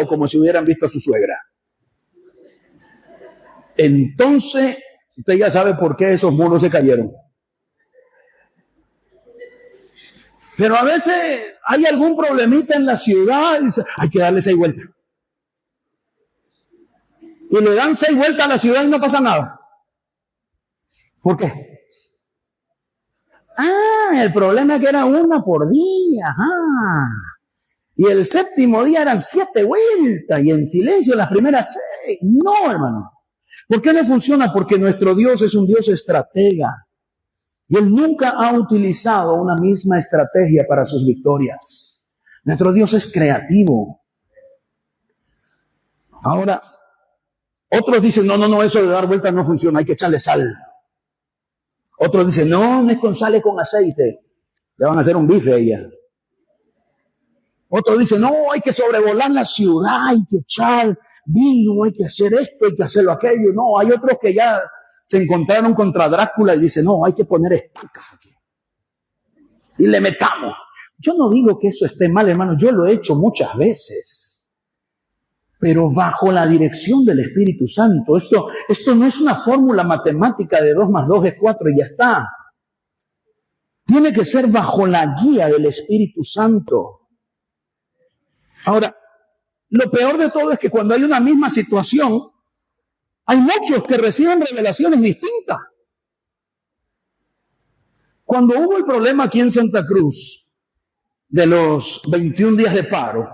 o como si hubieran visto a su suegra. Entonces, usted ya sabe por qué esos muros se cayeron. Pero a veces hay algún problemita en la ciudad y dice, hay que darle 6 vueltas. Y le dan 6 vueltas a la ciudad y no pasa nada. ¿Por qué? El problema es que era una por día. Y el 7º día eran 7 vueltas y en silencio las primeras 6. No, hermano. ¿Por qué no funciona? Porque nuestro Dios es un Dios estratega. Y Él nunca ha utilizado una misma estrategia para sus victorias. Nuestro Dios es creativo. Ahora, otros dicen, no, eso de dar vueltas no funciona, hay que echarle sal. Otros dicen, no es con sal, es con aceite. Le van a hacer un bife a ella. Otros dicen, no, hay que sobrevolar la ciudad, hay que echar vino, hay que hacer esto, hay que hacerlo aquello. No, hay otros que ya se encontraron contra Drácula y dicen, no, hay que poner estacas aquí. Y le metamos. Yo no digo que eso esté mal, hermano, yo lo he hecho muchas veces. Pero bajo la dirección del Espíritu Santo. Esto no es una fórmula matemática de 2 más 2 es 4 y ya está. Tiene que ser bajo la guía del Espíritu Santo. Ahora, lo peor de todo es que cuando hay una misma situación, hay muchos que reciben revelaciones distintas. Cuando hubo el problema aquí en Santa Cruz de los 21 días de paro,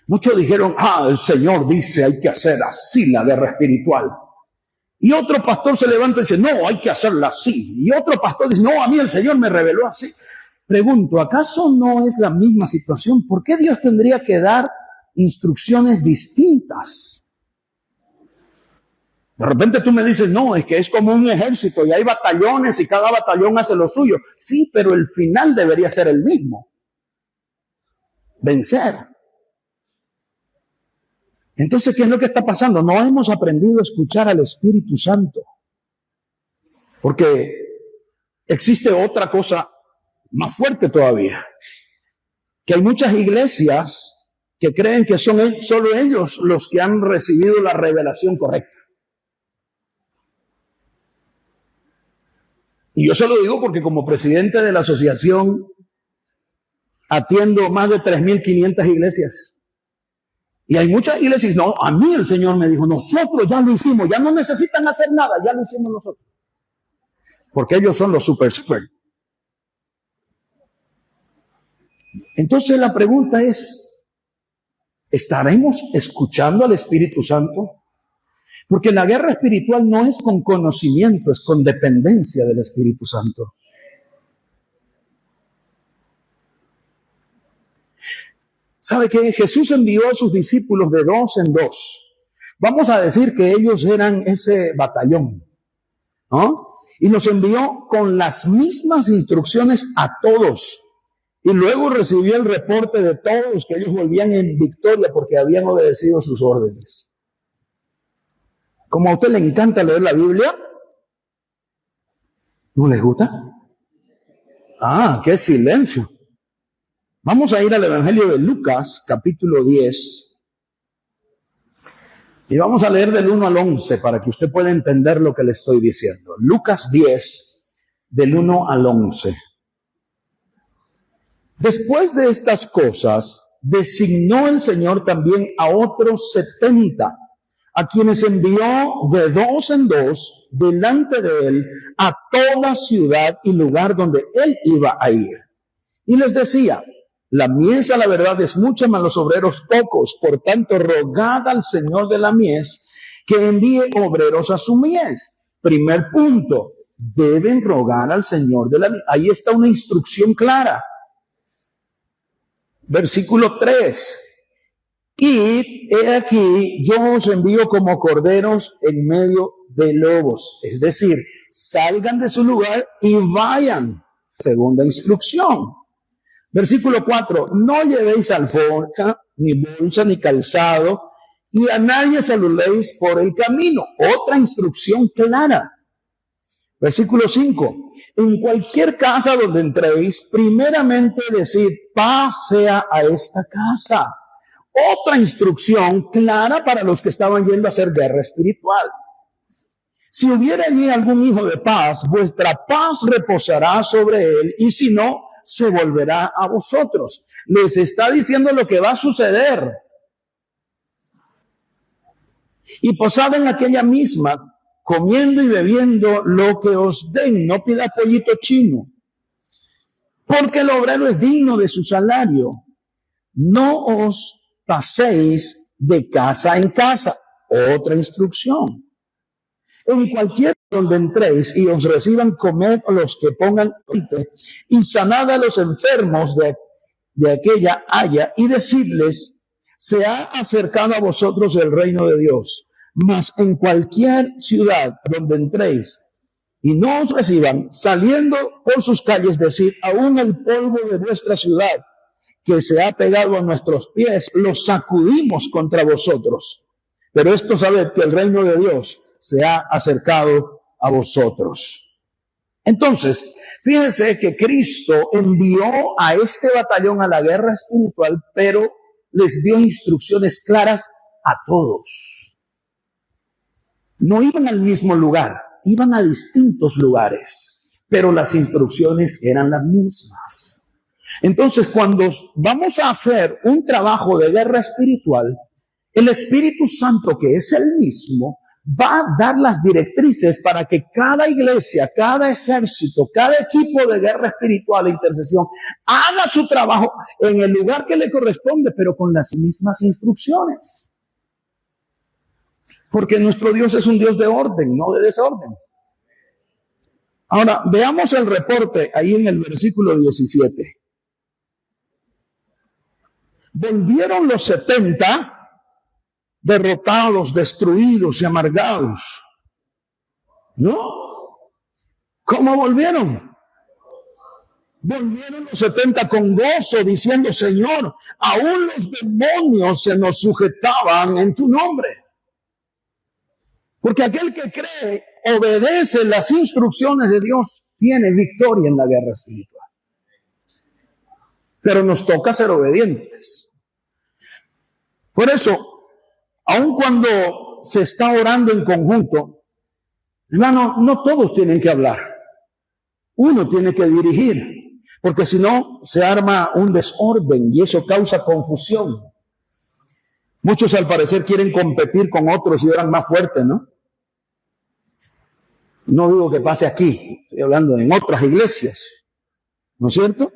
muchos dijeron, el Señor dice hay que hacer así la guerra espiritual. Y otro pastor se levanta y dice, no, hay que hacerla así. Y otro pastor dice, no, a mí el Señor me reveló así. Pregunto, ¿acaso no es la misma situación? ¿Por qué Dios tendría que dar instrucciones distintas? De repente tú me dices, no, es que es como un ejército y hay batallones y cada batallón hace lo suyo. Sí, pero el final debería ser el mismo. Vencer. Entonces, ¿qué es lo que está pasando? No hemos aprendido a escuchar al Espíritu Santo. Porque existe otra cosa más fuerte todavía. Que hay muchas iglesias que creen que son solo ellos los que han recibido la revelación correcta. Y yo se lo digo porque como presidente de la asociación atiendo más de 3.500 iglesias. Y hay muchas iglesias, no, a mí el Señor me dijo, nosotros ya lo hicimos, ya no necesitan hacer nada, ya lo hicimos nosotros. Porque ellos son los super. Entonces la pregunta es, ¿estaremos escuchando al Espíritu Santo? Porque la guerra espiritual no es con conocimiento, es con dependencia del Espíritu Santo. ¿Sabe qué? Jesús envió a sus discípulos de 2 en 2. Vamos a decir que ellos eran ese batallón, ¿no? Y los envió con las mismas instrucciones a todos. Y luego recibió el reporte de todos que ellos volvían en victoria porque habían obedecido sus órdenes. Como a usted le encanta leer la Biblia, ¿no les gusta? ¡Qué silencio! Vamos a ir al Evangelio de Lucas, capítulo 10. Y vamos a leer del 1 al 11 para que usted pueda entender lo que le estoy diciendo. Lucas 10, del 1 al 11. Después de estas cosas, designó el Señor también a otros 70, a quienes envió de 2 en 2 delante de él a toda ciudad y lugar donde él iba a ir. Y les decía, la mies a la verdad es mucha, mas los obreros pocos. Por tanto, rogad al Señor de la mies que envíe obreros a su mies. Primer punto, deben rogar al Señor de la mies. Ahí está una instrucción clara. Versículo 3. Y he aquí, yo os envío como corderos en medio de lobos. Es decir, salgan de su lugar y vayan. Segunda instrucción. Versículo 4, no llevéis alforja, ni bolsa, ni calzado, y a nadie saludéis por el camino. Otra instrucción clara. Versículo 5, en cualquier casa donde entréis, primeramente decid, paz sea a esta casa. otra instrucción clara para los que estaban yendo a hacer guerra espiritual. Si hubiera allí algún hijo de paz, vuestra paz reposará sobre él, y si no, se volverá a vosotros. Les está diciendo lo que va a suceder. Y posad en aquella misma, comiendo y bebiendo lo que os den. No pida pollito chino, porque el obrero es digno de su salario. No os paséis de casa en casa. Otra instrucción. En cualquier donde entréis y os reciban, comed los que pongan y sanad a los enfermos de aquella haya, y decidles, se ha acercado a vosotros el reino de Dios. Mas en cualquier ciudad donde entréis y no os reciban, saliendo por sus calles, decid, aún el polvo de vuestra ciudad que se ha pegado a nuestros pies, lo sacudimos contra vosotros. Pero esto sabed que el reino de Dios se ha acercado a vosotros. Entonces, fíjense que Cristo envió a este batallón a la guerra espiritual, pero les dio instrucciones claras a todos. No iban al mismo lugar, iban a distintos lugares, pero las instrucciones eran las mismas. Entonces, cuando vamos a hacer un trabajo de guerra espiritual, el Espíritu Santo, que es el mismo, va a dar las directrices para que cada iglesia, cada ejército, cada equipo de guerra espiritual e intercesión haga su trabajo en el lugar que le corresponde, pero con las mismas instrucciones. Porque nuestro Dios es un Dios de orden, no de desorden. Ahora, veamos el reporte ahí en el versículo 17. Volvieron los 70 derrotados, destruidos y amargados. ¿No? ¿Cómo volvieron? Volvieron los 70 con gozo, diciendo, Señor, aún los demonios se nos sujetaban en tu nombre. Porque aquel que cree, obedece las instrucciones de Dios, tiene victoria en la guerra espiritual. Pero nos toca ser obedientes. Por eso, aun cuando se está orando en conjunto, hermano, no todos tienen que hablar. Uno tiene que dirigir, porque si no se arma un desorden y eso causa confusión. Muchos al parecer quieren competir con otros y oran más fuerte, ¿no? No digo que pase aquí, estoy hablando en otras iglesias, ¿no es cierto?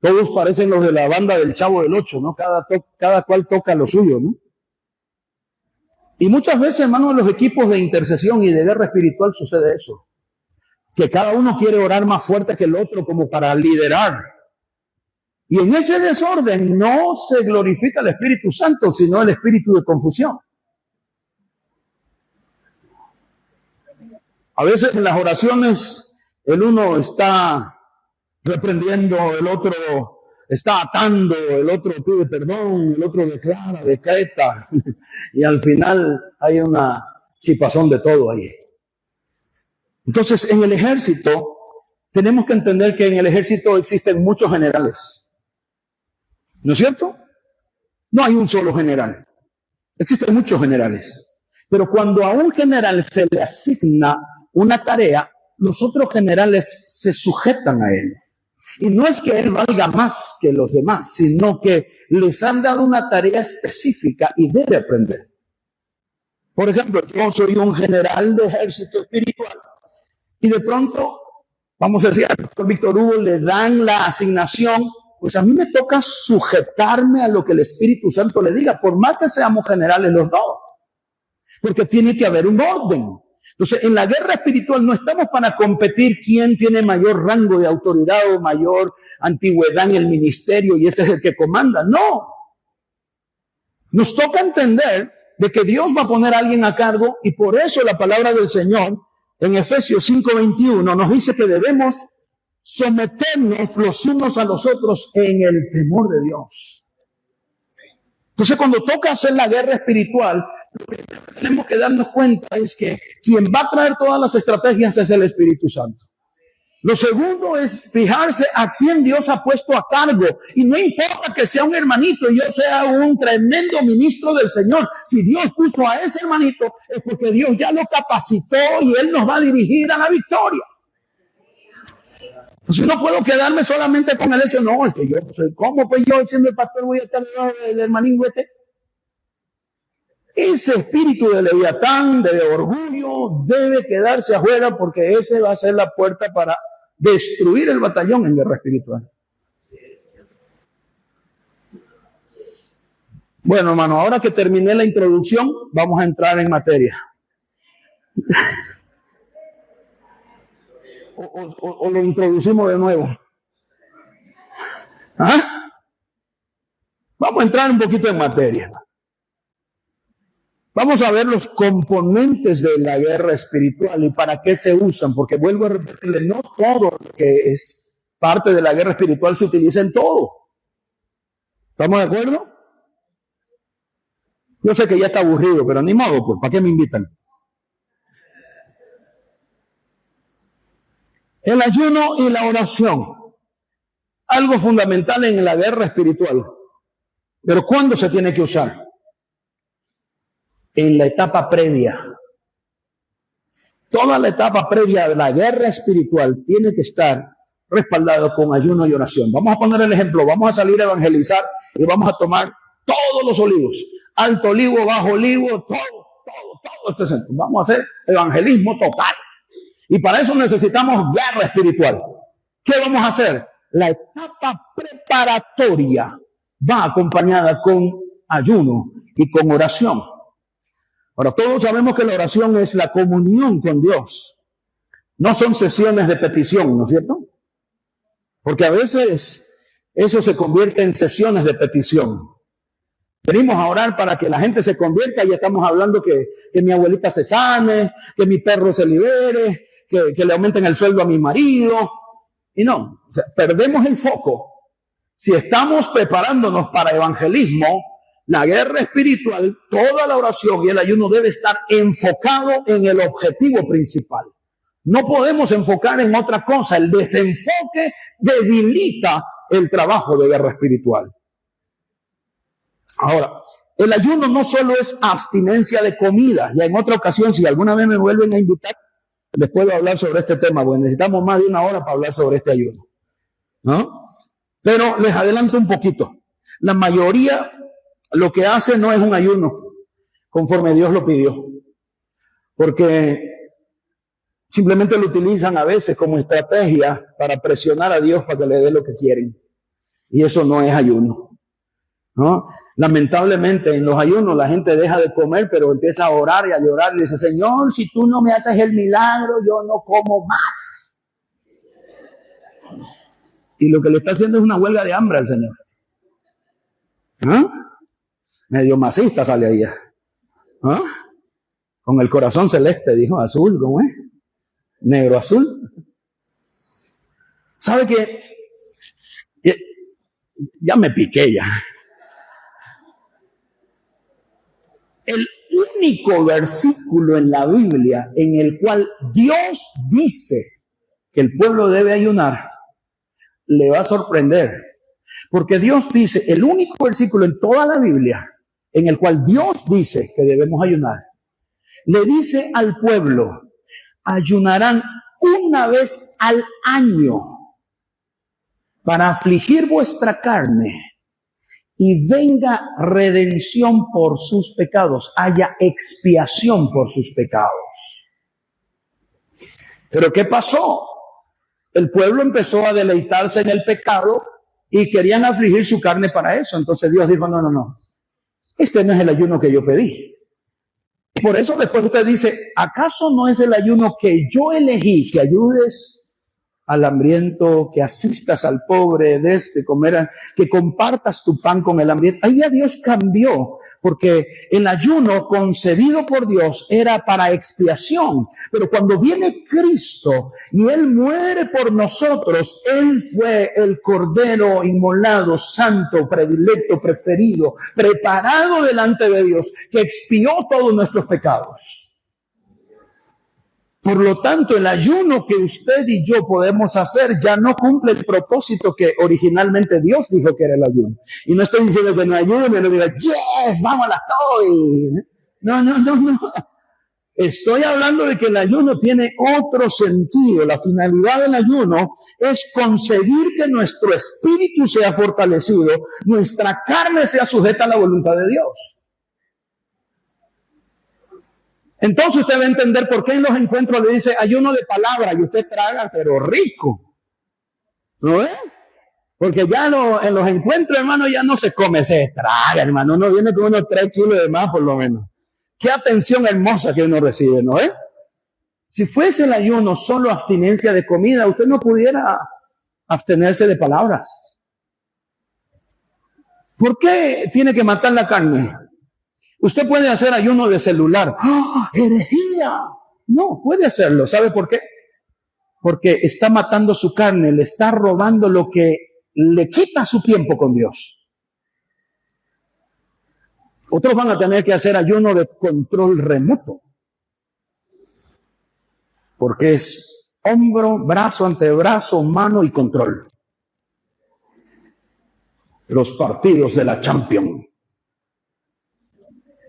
Todos parecen los de la banda del Chavo del Ocho, ¿no? Cada cual toca lo suyo, ¿no? Y muchas veces, hermano, en los equipos de intercesión y de guerra espiritual sucede eso. Que cada uno quiere orar más fuerte que el otro como para liderar. Y en ese desorden no se glorifica el Espíritu Santo, sino el espíritu de confusión. A veces en las oraciones el uno está reprendiendo, el otro está atando, el otro pide perdón, el otro declara, decreta, y al final hay una chipazón de todo ahí. Entonces, en el ejército, tenemos que entender que en el ejército existen muchos generales. ¿No es cierto? No hay un solo general. Existen muchos generales. Pero cuando a un general se le asigna una tarea, los otros generales se sujetan a él. Y no es que él valga más que los demás, sino que les han dado una tarea específica y debe aprender. Por ejemplo, yo soy un general de ejército espiritual y de pronto, vamos a decir, al doctor Víctor Hugo le dan la asignación, pues a mí me toca sujetarme a lo que el Espíritu Santo le diga, por más que seamos generales los dos, porque tiene que haber un orden. Entonces, en la guerra espiritual no estamos para competir quién tiene mayor rango de autoridad o mayor antigüedad en el ministerio y ese es el que comanda. No. Nos toca entender de que Dios va a poner a alguien a cargo y por eso la palabra del Señor en Efesios 5:21 nos dice que debemos someternos los unos a los otros en el temor de Dios. Entonces, cuando toca hacer la guerra espiritual, lo que tenemos que darnos cuenta es que quien va a traer todas las estrategias es el Espíritu Santo. Lo segundo es fijarse a quién Dios ha puesto a cargo. Y no importa que sea un hermanito y yo sea un tremendo ministro del Señor. Si Dios puso a ese hermanito es porque Dios ya lo capacitó y Él nos va a dirigir a la victoria. Entonces no puedo quedarme solamente con el hecho, no, es que yo soy, ¿cómo pues yo siendo el pastor voy a estar el hermanín este? Ese espíritu de Leviatán, de orgullo, debe quedarse afuera porque ese va a ser la puerta para destruir el batallón en guerra espiritual. Bueno, hermano, ahora que terminé la introducción, vamos a entrar en materia. o lo introducimos de nuevo. ¿Ah? Vamos a entrar un poquito en materia. Vamos a ver los componentes de la guerra espiritual y para qué se usan, porque vuelvo a repetirle, no todo lo que es parte de la guerra espiritual se utiliza en todo. ¿Estamos de acuerdo? Yo sé que ya está aburrido, pero ni modo, pues, ¿para qué me invitan? El ayuno y la oración, algo fundamental en la guerra espiritual. Pero ¿cuándo se tiene que usar? En la etapa previa. Toda la etapa previa de la guerra espiritual tiene que estar respaldada con ayuno y oración. Vamos a poner el ejemplo, vamos a salir a evangelizar y vamos a tomar todos los olivos, alto olivo, bajo olivo, todo este centro. Vamos a hacer evangelismo total. Y para eso necesitamos guerra espiritual. ¿Qué vamos a hacer? La etapa preparatoria va acompañada con ayuno y con oración. Ahora, todos sabemos que la oración es la comunión con Dios. No son sesiones de petición, ¿no es cierto? Porque a veces eso se convierte en sesiones de petición. Venimos a orar para que la gente se convierta y estamos hablando que mi abuelita se sane, que mi perro se libere, que le aumenten el sueldo a mi marido. Y no, o sea, perdemos el foco. Si estamos preparándonos para evangelismo, la guerra espiritual, toda la oración y el ayuno debe estar enfocado en el objetivo principal. No podemos enfocar en otra cosa. El desenfoque debilita el trabajo de guerra espiritual. Ahora, el ayuno no solo es abstinencia de comida. Ya en otra ocasión, si alguna vez me vuelven a invitar, les puedo hablar sobre este tema, porque necesitamos más de una hora para hablar sobre este ayuno, ¿no? Pero les adelanto un poquito. La mayoría lo que hace no es un ayuno, conforme Dios lo pidió, porque simplemente lo utilizan a veces como estrategia para presionar a Dios para que le dé lo que quieren. Y eso no es ayuno, ¿no? Lamentablemente en los ayunos la gente deja de comer, pero empieza a orar y a llorar y dice, Señor, si tú no me haces el milagro, yo no como más. Y lo que le está haciendo es una huelga de hambre al Señor. ¿Ah? Medio masista sale ahí. ¿Ah? Con el corazón celeste, dijo, azul, ¿cómo es? Negro azul. ¿Sabe qué? Ya me piqué ya. El único versículo en la Biblia en el cual Dios dice que el pueblo debe ayunar, le va a sorprender. Porque Dios dice, el único versículo en toda la Biblia en el cual Dios dice que debemos ayunar, le dice al pueblo, ayunarán una vez al año para afligir vuestra carne y venga redención por sus pecados, haya expiación por sus pecados. Pero ¿qué pasó? El pueblo empezó a deleitarse en el pecado y querían afligir su carne para eso. Entonces Dios dijo, no. Este no es el ayuno que yo pedí. Y por eso después usted dice, ¿acaso no es el ayuno que yo elegí? Que ayudes al hambriento, que asistas al pobre, des de comer, que compartas tu pan con el hambriento. Ahí ya Dios cambió, porque el ayuno concebido por Dios era para expiación. Pero cuando viene Cristo y Él muere por nosotros, Él fue el Cordero inmolado, santo, predilecto, preferido, preparado delante de Dios, que expió todos nuestros pecados. Por lo tanto, el ayuno que usted y yo podemos hacer ya no cumple el propósito que originalmente Dios dijo que era el ayuno. Y no estoy diciendo que no ayuno, y no diga, yes, vamos a la hoy. No. Estoy hablando de que el ayuno tiene otro sentido. La finalidad del ayuno es conseguir que nuestro espíritu sea fortalecido, nuestra carne sea sujeta a la voluntad de Dios. Entonces usted va a entender por qué en los encuentros le dice ayuno de palabra y usted traga, pero rico. ¿No ve? Porque ya en los encuentros, hermano, ya no se come, se traga, hermano. Uno viene con unos 3 kilos de más, por lo menos. Qué atención hermosa que uno recibe, ¿no es? Si fuese el ayuno solo abstinencia de comida, usted no pudiera abstenerse de palabras. ¿Por qué tiene que matar la carne? Usted puede hacer ayuno de celular. ¡Oh, herejía! No, puede hacerlo. ¿Sabe por qué? Porque está matando su carne, le está robando lo que le quita su tiempo con Dios. Otros van a tener que hacer ayuno de control remoto. Porque es hombro, brazo, antebrazo, mano y control. Los partidos de la Champions.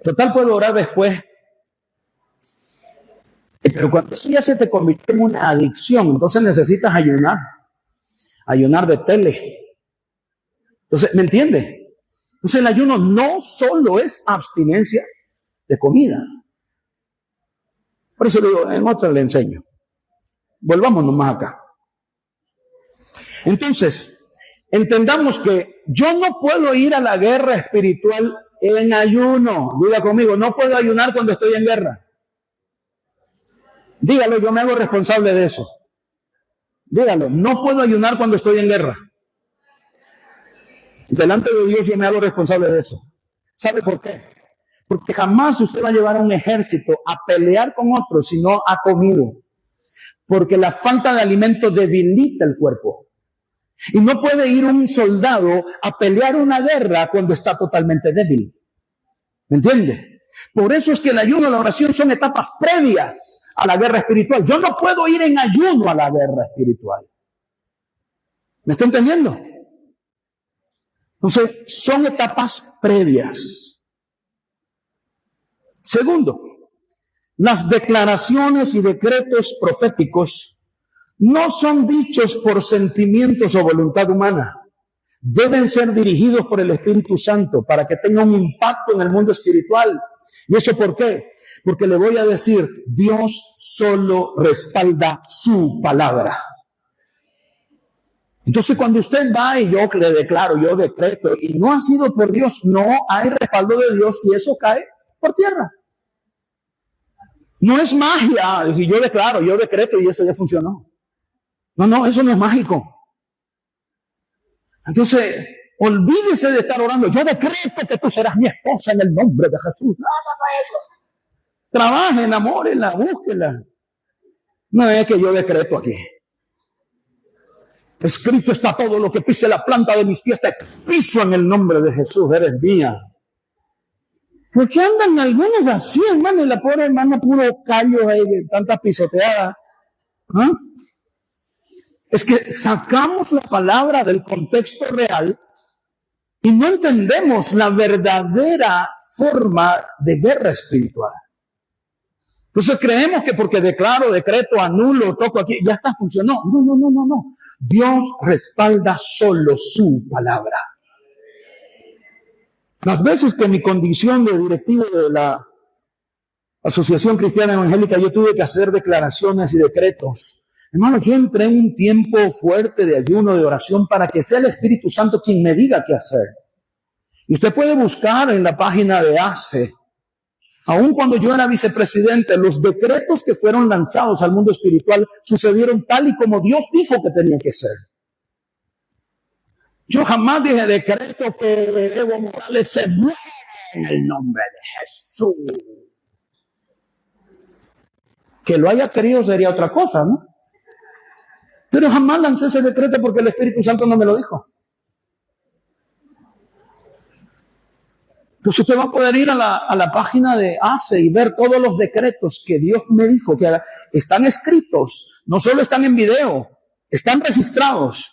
Total, puedo orar después. Pero cuando eso ya se te convirtió en una adicción, entonces necesitas ayunar. Ayunar de tele. Entonces, ¿me entiende? Entonces el ayuno no solo es abstinencia de comida. Por eso le digo, en otra le enseño. Volvamos nomás acá. Entonces, entendamos que yo no puedo ir a la guerra espiritual en ayuno. Diga conmigo, no puedo ayunar cuando estoy en guerra. Dígalo, yo me hago responsable de eso. Dígalo, no puedo ayunar cuando estoy en guerra. Delante de Dios yo me hago responsable de eso. ¿Sabe por qué? Porque jamás usted va a llevar a un ejército a pelear con otros si no ha comido. Porque la falta de alimento debilita el cuerpo. Y no puede ir un soldado a pelear una guerra cuando está totalmente débil. ¿Me entiende? Por eso es que el ayuno y la oración son etapas previas a la guerra espiritual. Yo no puedo ir en ayuno a la guerra espiritual. ¿Me está entendiendo? Entonces, son etapas previas. Segundo, las declaraciones y decretos proféticos no son dichos por sentimientos o voluntad humana. Deben ser dirigidos por el Espíritu Santo para que tengan un impacto en el mundo espiritual. ¿Y eso por qué? Porque le voy a decir, Dios solo respalda su palabra. Entonces cuando usted va y yo le declaro, yo decreto, y no ha sido por Dios, no hay respaldo de Dios y eso cae por tierra. No es magia, decir yo declaro, yo decreto y eso ya funcionó. No, eso no es mágico. Entonces, olvídese de estar orando. Yo decreto que tú serás mi esposa en el nombre de Jesús. No eso. Trabaje, enamórenla, búsquela. No es que yo decreto aquí. Escrito está todo lo que pise la planta de mis pies. Te piso en el nombre de Jesús. Eres mía. ¿Por qué andan algunos así, hermano? Y la pobre hermana puro callo ahí, tanta pisoteada. ¿Ah? Es que sacamos la palabra del contexto real y no entendemos la verdadera forma de guerra espiritual. Entonces creemos que porque declaro, decreto, anulo, toco aquí, ya está, funcionó. No. Dios respalda solo su palabra. Las veces que en mi condición de directivo de la Asociación Cristiana Evangélica yo tuve que hacer declaraciones y decretos. Hermano, yo entré en un tiempo fuerte de ayuno, de oración, para que sea el Espíritu Santo quien me diga qué hacer. Y usted puede buscar en la página de ACE, aun cuando yo era vicepresidente, los decretos que fueron lanzados al mundo espiritual sucedieron tal y como Dios dijo que tenía que ser. Yo jamás dije decreto que Evo Morales se muera en el nombre de Jesús. Que lo haya querido sería otra cosa, ¿no? Pero jamás lancé ese decreto porque el Espíritu Santo no me lo dijo. Entonces usted va a poder ir a la página de ACE y ver todos los decretos que Dios me dijo que están escritos, no solo están en video, están registrados.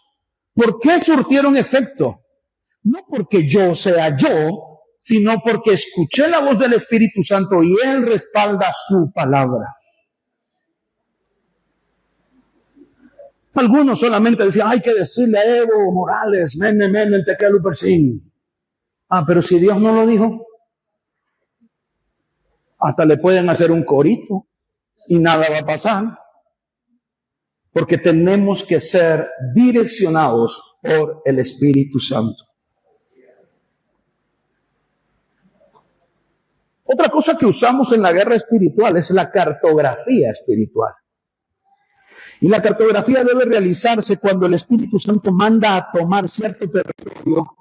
¿Por qué surtieron efecto? No porque yo sea yo, sino porque escuché la voz del Espíritu Santo y Él respalda su palabra. Algunos solamente decían, hay que decirle a Evo Morales, men, tequelu persin. Pero si Dios no lo dijo, hasta le pueden hacer un corito y nada va a pasar. Porque tenemos que ser direccionados por el Espíritu Santo. Otra cosa que usamos en la guerra espiritual es la cartografía espiritual. Y la cartografía debe realizarse cuando el Espíritu Santo manda a tomar cierto territorio,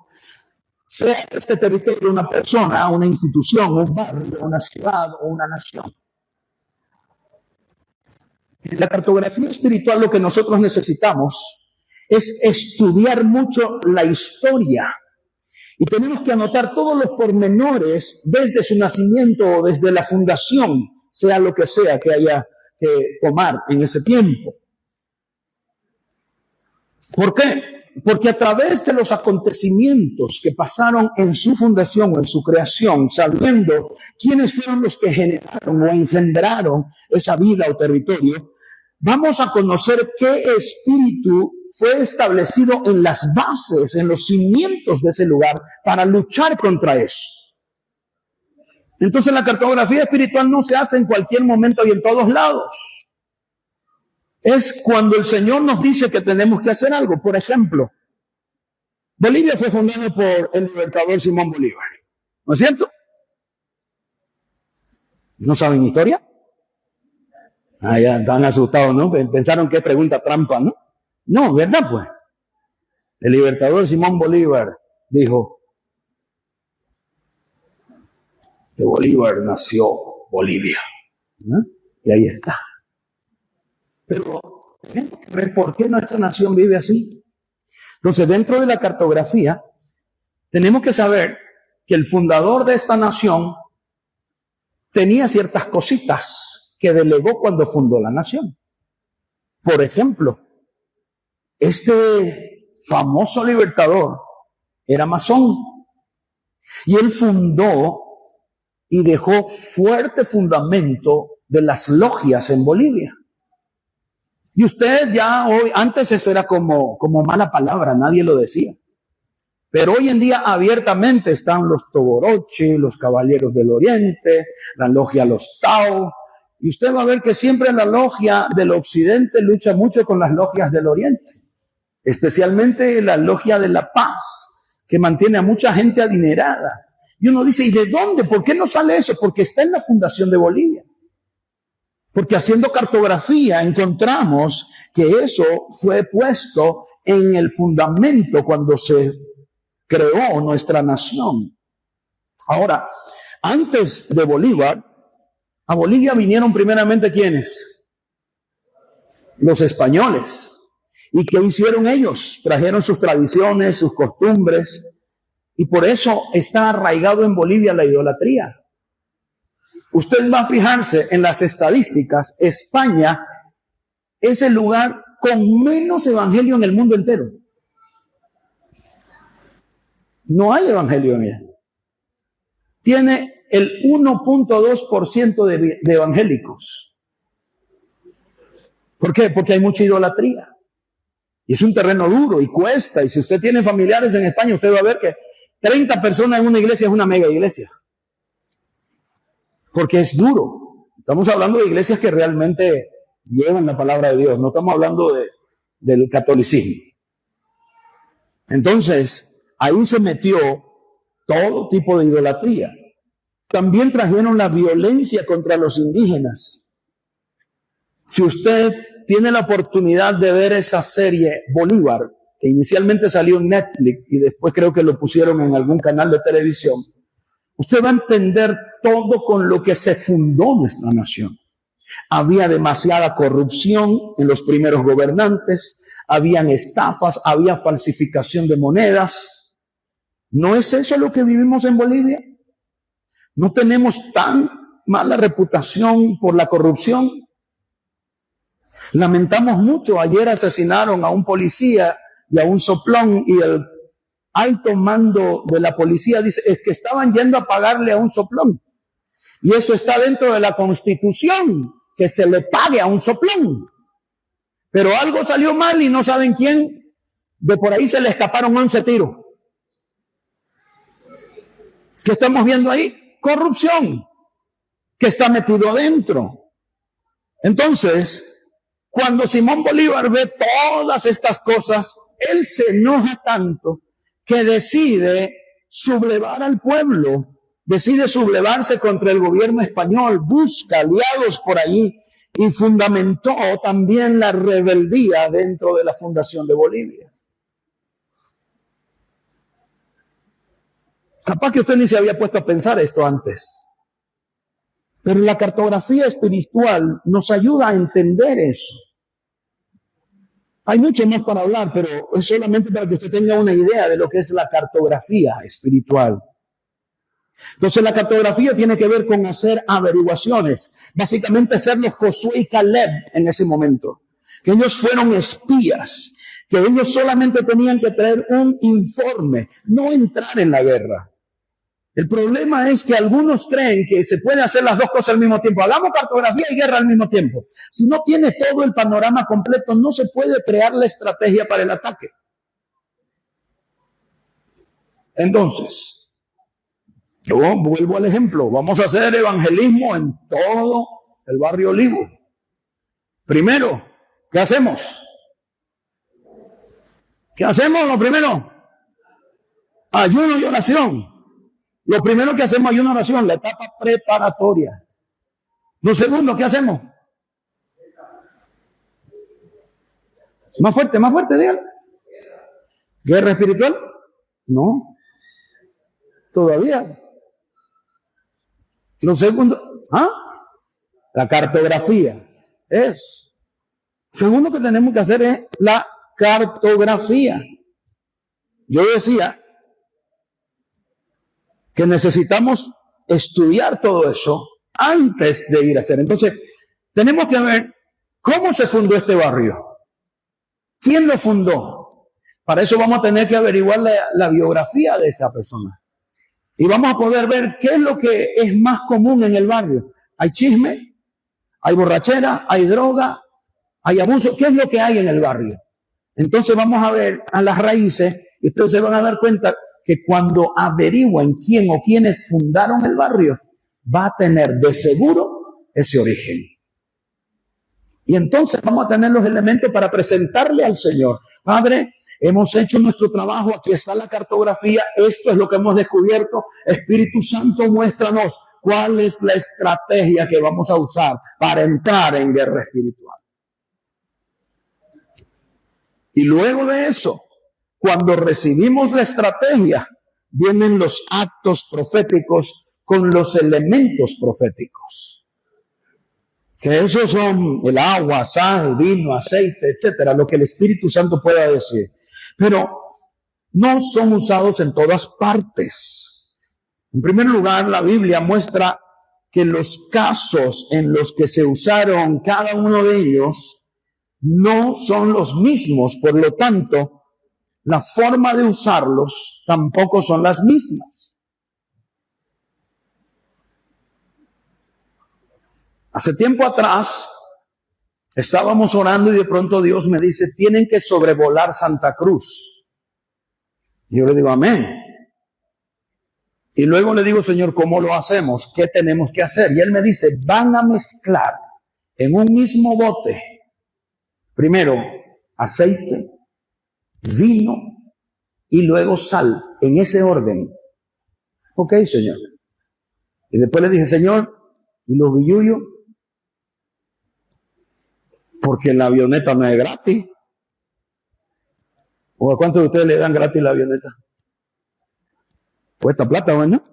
sea este territorio una persona, una institución, un barrio, una ciudad o una nación. En la cartografía espiritual lo que nosotros necesitamos es estudiar mucho la historia. Y tenemos que anotar todos los pormenores desde su nacimiento o desde la fundación, sea lo que sea que haya que tomar en ese tiempo. ¿Por qué? Porque a través de los acontecimientos que pasaron en su fundación o en su creación, sabiendo quiénes fueron los que generaron o engendraron esa vida o territorio, vamos a conocer qué espíritu fue establecido en las bases, en los cimientos de ese lugar para luchar contra eso. Entonces la cartografía espiritual no se hace en cualquier momento y en todos lados. Es cuando el Señor nos dice que tenemos que hacer algo. Por ejemplo, Bolivia fue fundada por el libertador Simón Bolívar. ¿No es cierto? ¿No saben historia? Ya están asustados, ¿no? Pensaron que pregunta trampa, ¿no? No, ¿verdad pues? El libertador Simón Bolívar dijo, de Bolívar nació Bolivia. ¿No? Y ahí está. Pero tenemos que ver por qué nuestra nación vive así. Entonces, dentro de la cartografía, tenemos que saber que el fundador de esta nación tenía ciertas cositas que delegó cuando fundó la nación. Por ejemplo, este famoso libertador era masón y él fundó y dejó fuerte fundamento de las logias en Bolivia. Y usted ya hoy, antes eso era como mala palabra, nadie lo decía. Pero hoy en día abiertamente están los Togorochi, los Caballeros del Oriente, la logia Los Tao. Y usted va a ver que siempre la logia del Occidente lucha mucho con las logias del Oriente. Especialmente la logia de la paz, que mantiene a mucha gente adinerada. Y uno dice, ¿y de dónde? ¿Por qué no sale eso? Porque está en la fundación de Bolivia. Porque haciendo cartografía encontramos que eso fue puesto en el fundamento cuando se creó nuestra nación. Ahora, antes de Bolívar, a Bolivia vinieron primeramente ¿quiénes? Los españoles. ¿Y qué hicieron ellos? Trajeron sus tradiciones, sus costumbres, y por eso está arraigado en Bolivia la idolatría. Usted va a fijarse en las estadísticas, España es el lugar con menos evangelio en el mundo entero. No hay evangelio en ella. Tiene el 1.2% de evangélicos. ¿Por qué? Porque hay mucha idolatría. Y es un terreno duro y cuesta. Y si usted tiene familiares en España, usted va a ver que 30 personas en una iglesia es una mega iglesia. Porque es duro. Estamos hablando de iglesias que realmente llevan la palabra de Dios. No estamos hablando del catolicismo. Entonces, ahí se metió todo tipo de idolatría. También trajeron la violencia contra los indígenas. Si usted tiene la oportunidad de ver esa serie Bolívar, que inicialmente salió en Netflix y después creo que lo pusieron en algún canal de televisión, usted va a entender todo con lo que se fundó nuestra nación. Había demasiada corrupción en los primeros gobernantes, habían estafas, había falsificación de monedas. ¿No es eso lo que vivimos en Bolivia? No tenemos tan mala reputación por la corrupción. Lamentamos mucho, ayer asesinaron a un policía y a un soplón, y el alto mando de la policía dice es que estaban yendo a pagarle a un soplón. Y eso está dentro de la Constitución, que se le pague a un soplón. Pero algo salió mal y no saben quién. De por ahí se le escaparon 11 tiros. ¿Qué estamos viendo ahí? Corrupción, que está metido adentro. Entonces, cuando Simón Bolívar ve todas estas cosas, él se enoja tanto que decide sublevar al pueblo, decide sublevarse contra el gobierno español, busca aliados por allí y fundamentó también la rebeldía dentro de la fundación de Bolivia. Capaz que usted ni se había puesto a pensar esto antes, pero la cartografía espiritual nos ayuda a entender eso. Hay mucho más para hablar, pero es solamente para que usted tenga una idea de lo que es la cartografía espiritual. Entonces la cartografía tiene que ver con hacer averiguaciones, básicamente ser los Josué y Caleb en ese momento, que ellos fueron espías, que ellos solamente tenían que traer un informe, no entrar en la guerra. El problema es que algunos creen que se puede hacer las dos cosas al mismo tiempo. Hagamos cartografía y guerra al mismo tiempo. Si no tiene todo el panorama completo, no se puede crear la estrategia para el ataque. Entonces, yo vuelvo al ejemplo. Vamos a hacer evangelismo en todo el barrio Olivo. Primero, ¿qué hacemos? ¿Qué hacemos lo primero? Ayuno y oración. Lo primero que hacemos es una oración, la etapa preparatoria. Lo segundo, ¿qué hacemos? Más fuerte, díganlo. ¿Guerra espiritual? No. Todavía. Lo segundo, la cartografía. Segundo que tenemos que hacer es la cartografía. Yo decía que necesitamos estudiar todo eso antes de ir a hacer. Entonces, tenemos que ver cómo se fundó este barrio. ¿Quién lo fundó? Para eso vamos a tener que averiguar la biografía de esa persona. Y vamos a poder ver qué es lo que es más común en el barrio. Hay chisme, hay borrachera, hay droga, hay abuso. ¿Qué es lo que hay en el barrio? Entonces vamos a ver a las raíces y ustedes se van a dar cuenta que cuando averigüen quién o quiénes fundaron el barrio, va a tener de seguro ese origen. Y entonces vamos a tener los elementos para presentarle al Señor. Padre, hemos hecho nuestro trabajo, aquí está la cartografía, esto es lo que hemos descubierto. Espíritu Santo, muéstranos cuál es la estrategia que vamos a usar para entrar en guerra espiritual. Y luego de eso, cuando recibimos la estrategia, vienen los actos proféticos con los elementos proféticos. Que esos son el agua, sal, vino, aceite, etcétera, lo que el Espíritu Santo pueda decir. Pero no son usados en todas partes. En primer lugar, la Biblia muestra que los casos en los que se usaron cada uno de ellos no son los mismos, por lo tanto, la forma de usarlos tampoco son las mismas. Hace tiempo atrás estábamos orando y de pronto Dios me dice, tienen que sobrevolar Santa Cruz. Y yo le digo, amén. Y luego le digo, Señor, ¿cómo lo hacemos? ¿Qué tenemos que hacer? Y Él me dice, van a mezclar en un mismo bote, primero aceite, vino y luego sal, en ese orden. Ok, Señor. Y después le dije, Señor, ¿y los billullos? Porque la avioneta no es gratis. ¿O a cuántos de ustedes le dan gratis la avioneta? Cuesta plata, ¿no?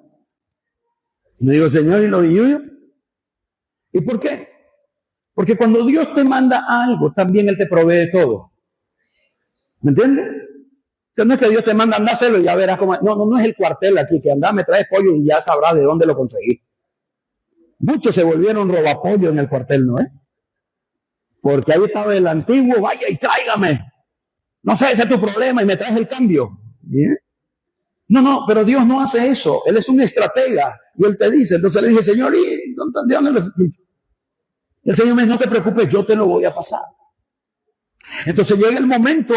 Le digo, Señor, ¿y los billullos? ¿Y por qué? Porque cuando Dios te manda algo, también Él te provee todo. ¿Me entiendes? sea, no es que Dios te manda a andar a hacerlo y ya verás cómo. No es el cuartel aquí, que anda, me traes pollo y ya sabrás de dónde lo conseguí. Muchos se volvieron robapollo en el cuartel, ¿no? Porque ahí estaba el antiguo, vaya y tráigame. No sé, ese es tu problema y me traes el cambio. ¿Yeah? No, pero Dios no hace eso. Él es un estratega y Él te dice. Entonces le dije, Señor, ¿y dónde lo escrito? El Señor me dice, no te preocupes, yo te lo voy a pasar. Entonces llega el momento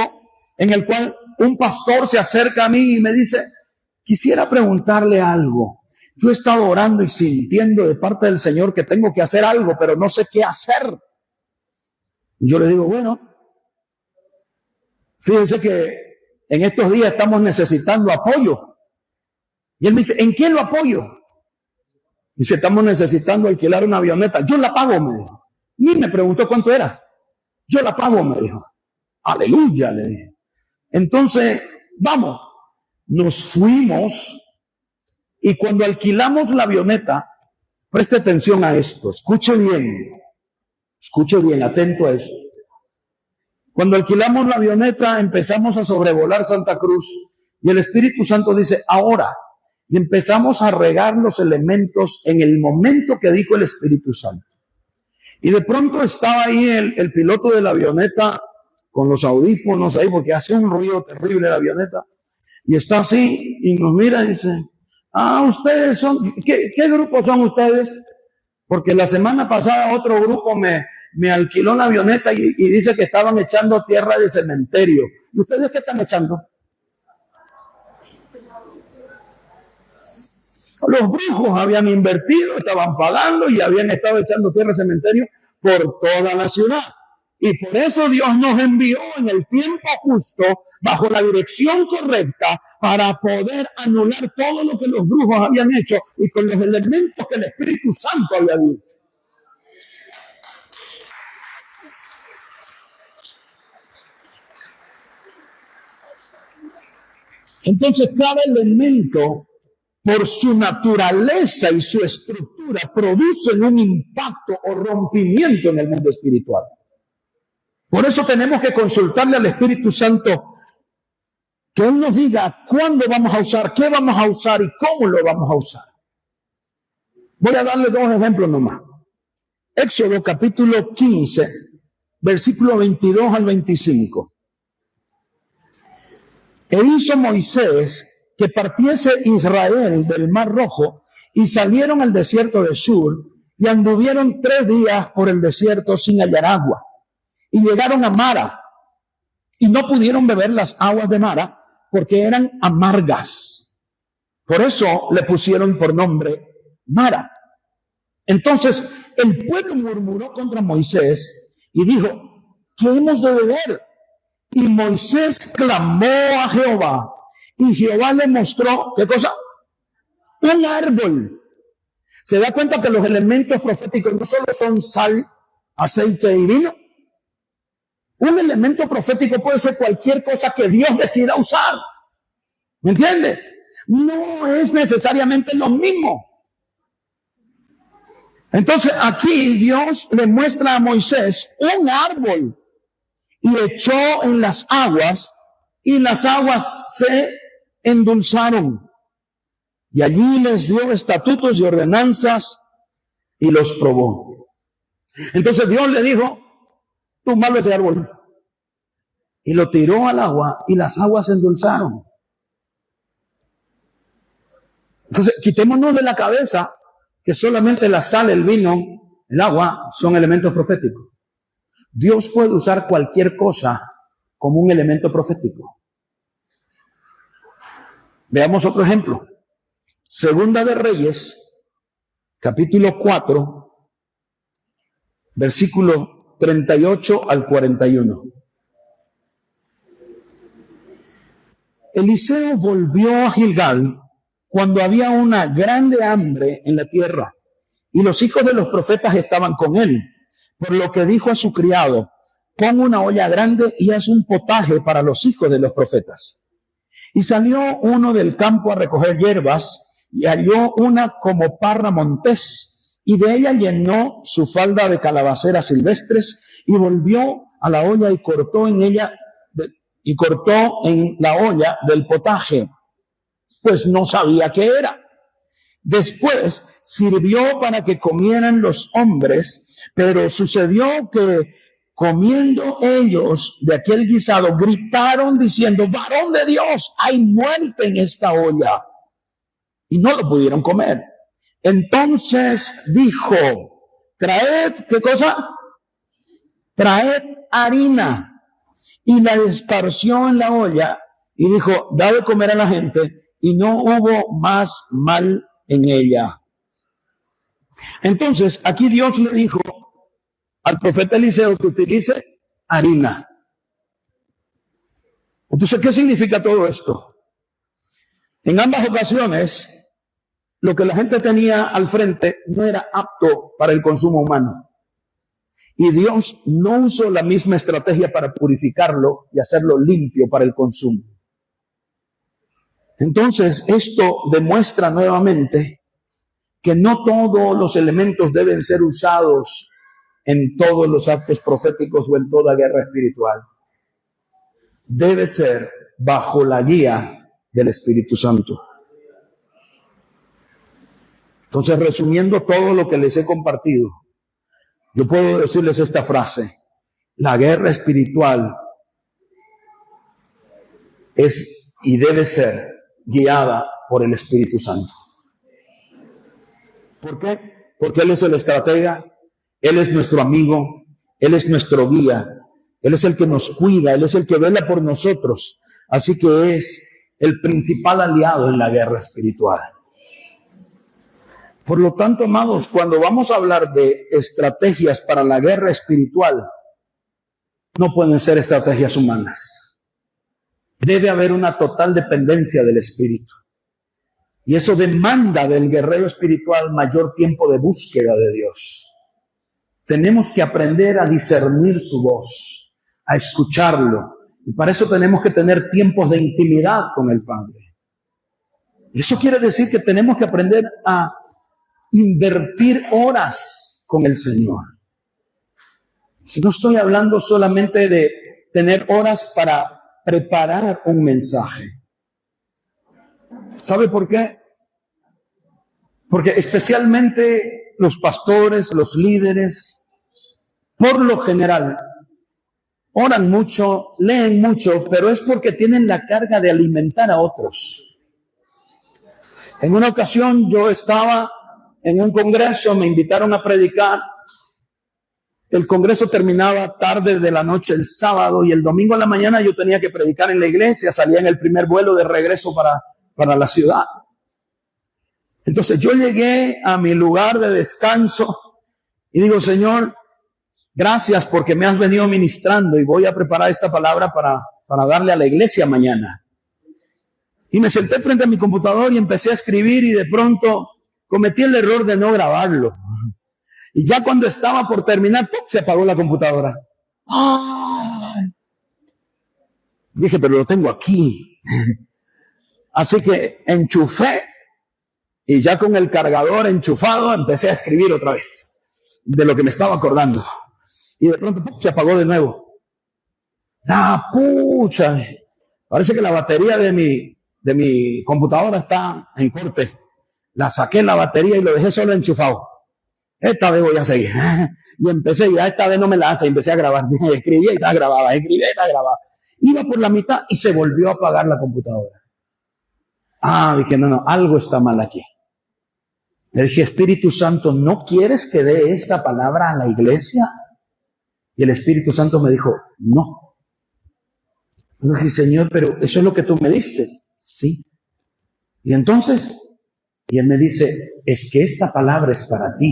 en el cual un pastor se acerca a mí y me dice, quisiera preguntarle algo. Yo he estado orando y sintiendo de parte del Señor que tengo que hacer algo, pero no sé qué hacer. Yo le digo, bueno, fíjense que en estos días estamos necesitando apoyo. Y él me dice, ¿en quién lo apoyo? Dice, estamos necesitando alquilar una avioneta. Yo la pago, me dijo. Ni me preguntó cuánto era. Yo la pago, me dijo. Aleluya, le dije. Entonces, vamos. Nos fuimos y cuando alquilamos la avioneta, preste atención a esto. Escuche bien, atento a esto. Cuando alquilamos la avioneta, empezamos a sobrevolar Santa Cruz y el Espíritu Santo dice, ahora, y empezamos a regar los elementos en el momento que dijo el Espíritu Santo. Y de pronto estaba ahí el piloto de la avioneta con los audífonos ahí, porque hace un ruido terrible la avioneta, y está así y nos mira y dice, ustedes son, ¿qué grupo son ustedes? Porque la semana pasada otro grupo me alquiló la avioneta y dice que estaban echando tierra de cementerio. ¿Y ustedes qué están echando? Los brujos habían invertido, estaban pagando y habían estado echando tierra de cementerio por toda la ciudad. Y por eso Dios nos envió en el tiempo justo, bajo la dirección correcta, para poder anular todo lo que los brujos habían hecho y con los elementos que el Espíritu Santo había dicho. Entonces, cada elemento, por su naturaleza y su estructura, produce un impacto o rompimiento en el mundo espiritual. Por eso tenemos que consultarle al Espíritu Santo que Él nos diga cuándo vamos a usar, qué vamos a usar y cómo lo vamos a usar. Voy a darle dos ejemplos nomás. Éxodo capítulo 15, versículo 22 al 25. E hizo Moisés que partiese Israel del Mar Rojo y salieron al desierto de Shur y anduvieron 3 días por el desierto sin hallar agua. Y llegaron a Mara y no pudieron beber las aguas de Mara porque eran amargas. Por eso le pusieron por nombre Mara. Entonces el pueblo murmuró contra Moisés y dijo, ¿qué hemos de beber? Y Moisés clamó a Jehová y Jehová le mostró, ¿qué cosa? Un árbol. ¿Se da cuenta que los elementos proféticos no solo son sal, aceite y vino? Un elemento profético puede ser cualquier cosa que Dios decida usar. ¿Me entiende? No es necesariamente lo mismo. Entonces aquí Dios le muestra a Moisés un árbol y echó en las aguas y las aguas se endulzaron. Y allí les dio estatutos y ordenanzas y los probó. Entonces Dios le dijo, tumbarlo ese árbol. Y lo tiró al agua y las aguas se endulzaron. Entonces, quitémonos de la cabeza que solamente la sal, el vino, el agua son elementos proféticos. Dios puede usar cualquier cosa como un elemento profético. Veamos otro ejemplo. Segunda de Reyes, capítulo 4, versículo 38 al 41. Eliseo volvió a Gilgal cuando había una grande hambre en la tierra y los hijos de los profetas estaban con él, por lo que dijo a su criado, pon una olla grande y haz un potaje para los hijos de los profetas. Y salió uno del campo a recoger hierbas y halló una como parra montés y de ella llenó su falda de calabaceras silvestres y volvió a la olla y cortó en ella y cortó en la olla del potaje, pues no sabía qué era. Después sirvió para que comieran los hombres, pero sucedió que comiendo ellos de aquel guisado, gritaron diciendo: varón de Dios, hay muerte en esta olla. Y no lo pudieron comer. Entonces dijo: traed, ¿qué cosa? Traed harina. Y la esparció en la olla y dijo: da de comer a la gente. Y no hubo más mal en ella. Entonces aquí Dios le dijo al profeta Eliseo que utilice harina. Entonces, ¿qué significa todo esto? En ambas ocasiones, lo que la gente tenía al frente no era apto para el consumo humano. Y Dios no usó la misma estrategia para purificarlo y hacerlo limpio para el consumo. Entonces, esto demuestra nuevamente que no todos los elementos deben ser usados en todos los actos proféticos o en toda guerra espiritual. Debe ser bajo la guía del Espíritu Santo. Entonces, resumiendo todo lo que les he compartido, yo puedo decirles esta frase: la guerra espiritual es y debe ser guiada por el Espíritu Santo. ¿Por qué? Porque Él es el estratega, Él es nuestro amigo, Él es nuestro guía, Él es el que nos cuida, Él es el que vela por nosotros. Así que es el principal aliado en la guerra espiritual. Por lo tanto, amados, cuando vamos a hablar de estrategias para la guerra espiritual, no pueden ser estrategias humanas. Debe haber una total dependencia del Espíritu. Y eso demanda del guerrero espiritual mayor tiempo de búsqueda de Dios. Tenemos que aprender a discernir su voz, a escucharlo. Y para eso tenemos que tener tiempos de intimidad con el Padre. Y eso quiere decir que tenemos que aprender a invertir horas con el Señor. Y no estoy hablando solamente de tener horas para preparar un mensaje. ¿Sabe por qué? Porque especialmente los pastores, los líderes, por lo general, oran mucho, leen mucho, pero es porque tienen la carga de alimentar a otros. En una ocasión yo estaba en un congreso, me invitaron a predicar. El congreso terminaba tarde de la noche el sábado y el domingo a la mañana yo tenía que predicar en la iglesia, salía en el primer vuelo de regreso para la ciudad. Entonces yo llegué a mi lugar de descanso y digo: Señor, gracias porque me has venido ministrando y voy a preparar esta palabra para darle a la iglesia mañana. Y me senté frente a mi computador y empecé a escribir y de pronto cometí el error de no grabarlo. Y ya cuando estaba por terminar, ¡pum!, se apagó la computadora. ¡Ay! Dije, pero lo tengo aquí. Así que enchufé y ya con el cargador enchufado empecé a escribir otra vez de lo que me estaba acordando. Y de pronto ¡pum!, se apagó de nuevo. ¡La pucha! Parece que la batería de mi computadora está en corte. La saqué la batería y lo dejé solo enchufado. Esta vez voy a seguir. Y empecé, ya esta vez no me la hace, y empecé a grabar. Escribía y estaba grabada, escribía y estaba grabada. Iba por la mitad y se volvió a apagar la computadora. Dije, no, algo está mal aquí. Le dije: Espíritu Santo, ¿no quieres que dé esta palabra a la iglesia? Y el Espíritu Santo me dijo: no. Le dije: Señor, pero eso es lo que tú me diste. Sí. Y entonces, y él me dice: es que esta palabra es para ti.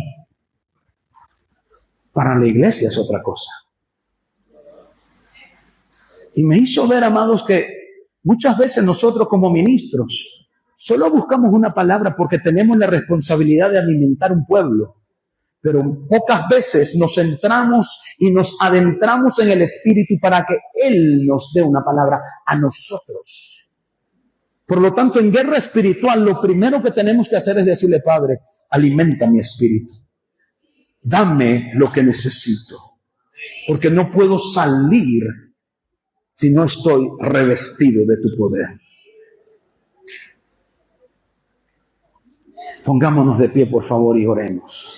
Para la iglesia es otra cosa. Y me hizo ver, amados, que muchas veces nosotros como ministros solo buscamos una palabra porque tenemos la responsabilidad de alimentar un pueblo. Pero pocas veces nos centramos y nos adentramos en el Espíritu para que Él nos dé una palabra a nosotros. Por lo tanto, en guerra espiritual, lo primero que tenemos que hacer es decirle: Padre, alimenta mi espíritu. Dame lo que necesito. Porque no puedo salir si no estoy revestido de tu poder. Pongámonos de pie, por favor, y oremos.